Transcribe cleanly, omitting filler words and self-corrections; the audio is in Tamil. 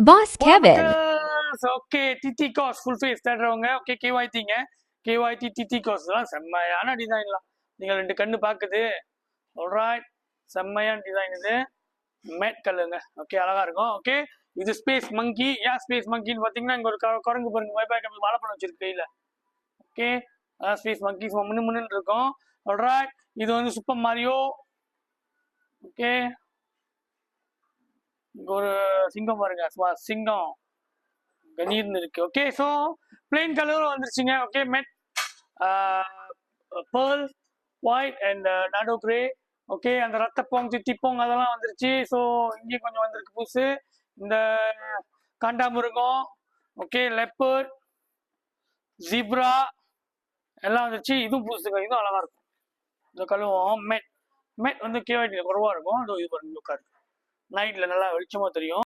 Boss Kevin. ஓகே டிடி காஸ் ஃபுல் ஃபேஸ் தேடுறவங்க ஓகே கேஒய்டிங்க கேஒய்டி டிடி காஸ் எல்லாம் செம்மையான டிசைன்லாம் நீங்கள் 2 கண்ணு பார்க்குது ஆல்ரைட் செம்மையான டிசைன் இது மேட் கல்லுங்க ஓகே அழகா இருக்கும் ஓகே இது ஸ்பேஸ் மங்கி ஏன் ஸ்பேஸ் மங்கின்னு பார்த்தீங்கன்னா இங்கே ஒரு குரங்கு பாருங்க வைப்பாய் வாழைப்பழம் வச்சிருக்கு கையில் ஓகே அதான் ஸ்பேஸ் மங்கி முன்னு இருக்கும் ஆல்ரைட் இது வந்து சூப்பர் மாரியோ ஓகே இங்க ஒரு சிங்கம் பாருங்க சிங்கம் கணீர்னு இருக்கு ஓகே ஸோ பிளெயின் கலரும் வந்துருச்சுங்க okay matte pearl white and Nardo grey okay அந்த ரத்தப்போங் தித்திப்போங் அதெல்லாம் வந்துருச்சு ஸோ இங்கேயும் கொஞ்சம் வந்திருக்கு புதுசு இந்த காண்டாமிருகம் ஓகே லெப்பர்ட் ஜீப்ரா எல்லாம் வந்துருச்சு இதுவும் புதுசுங்க இதுவும் அழகா இருக்கும் இந்த கழுவும் மெட் வந்து கேவாய்டியில் குறவா இருக்கும் இது பாருங்க உட்காரு நைட்ல நல்லா வெளிச்சமா தெரியும்